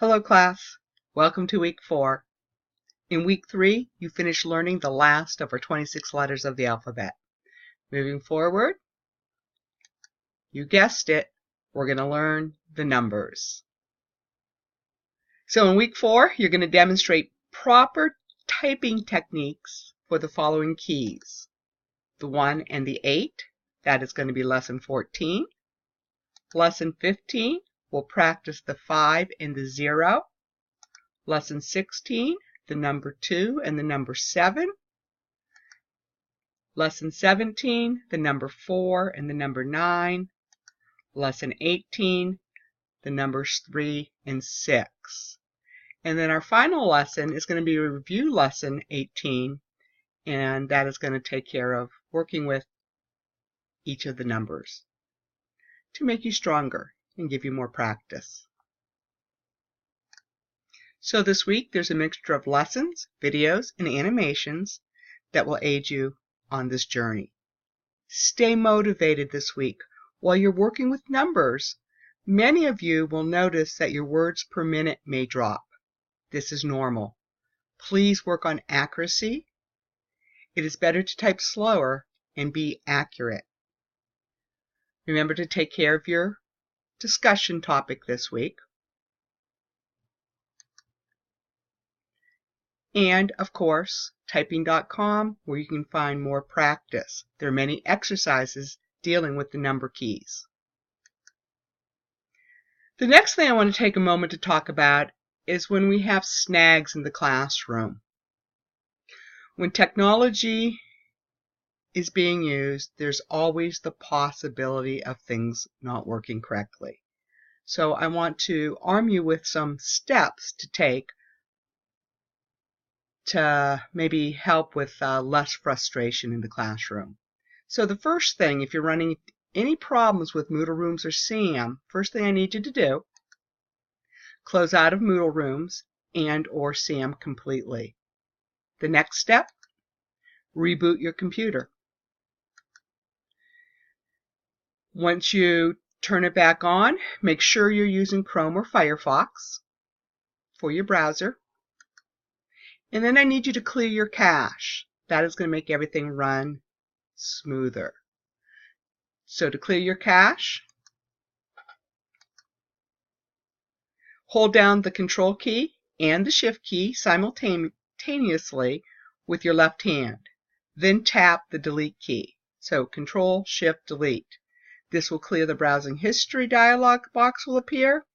Hello class, welcome to week 4. In week 3, you finished learning the last of our 26 letters of the alphabet. Moving forward, you guessed it, we're going to learn the numbers. So in week 4, you're going to demonstrate proper typing techniques for the following keys. The 1 and the 8, that is going to be lesson 14. Lesson 15, we'll practice the 5 and the 0. Lesson 16, the number 2 and the number 7. Lesson 17, the number 4 and the number 9. Lesson 18, the numbers 3 and 6. And then our final lesson is going to be review lesson 18, and that is going to take care of working with each of the numbers to make you stronger and give you more practice. So this week there's a mixture of lessons, videos, and animations that will aid you on this journey. Stay motivated this week. While you're working with numbers, many of you will notice that your words per minute may drop. This is normal. Please work on accuracy. It is better to type slower and be accurate. Remember to take care of your discussion topic this week. And, of course, typing.com, where you can find more practice. There are many exercises dealing with the number keys. The next thing I want to take a moment to talk about is when we have snags in the classroom. When technology is being used, there's always the possibility of things not working correctly. So I want to arm you with some steps to take to maybe help with less frustration in the classroom. So the first thing, if you're running any problems with Moodle Rooms or SAM, first thing I need you to do, close out of Moodle Rooms and or SAM completely. The next step, reboot your computer. Once you turn it back on, make sure you're using Chrome or Firefox for your browser. And then I need you to clear your cache. That is going to make everything run smoother. So to clear your cache, hold down the Control key and the Shift key simultaneously with your left hand. Then tap the Delete key. So Control, Shift, Delete. This will clear the browsing history dialog box will appear.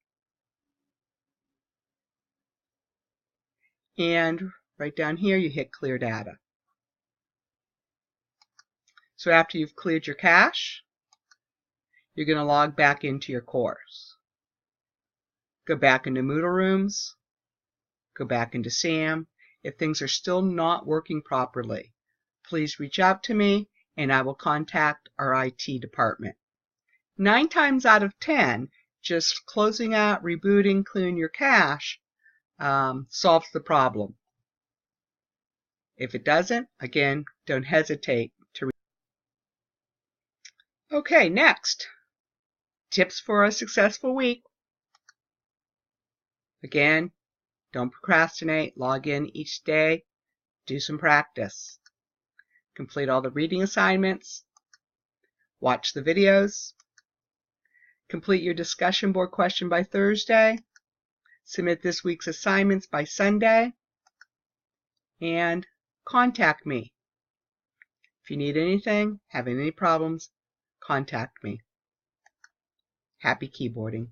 And right down here you hit Clear Data. So after you've cleared your cache, you're going to log back into your course. Go back into Moodle Rooms, go back into SAM. If things are still not working properly, please reach out to me and I will contact our IT department. 9 times out of 10, just closing out, rebooting, clearing your cache solves the problem. If it doesn't, again, don't hesitate to. Okay, next. Tips for a successful week. Again, don't procrastinate. Log in each day. Do some practice. Complete all the reading assignments. Watch the videos. Complete your discussion board question by Thursday. Submit this week's assignments by Sunday. And contact me. If you need anything, have any problems, contact me. Happy keyboarding.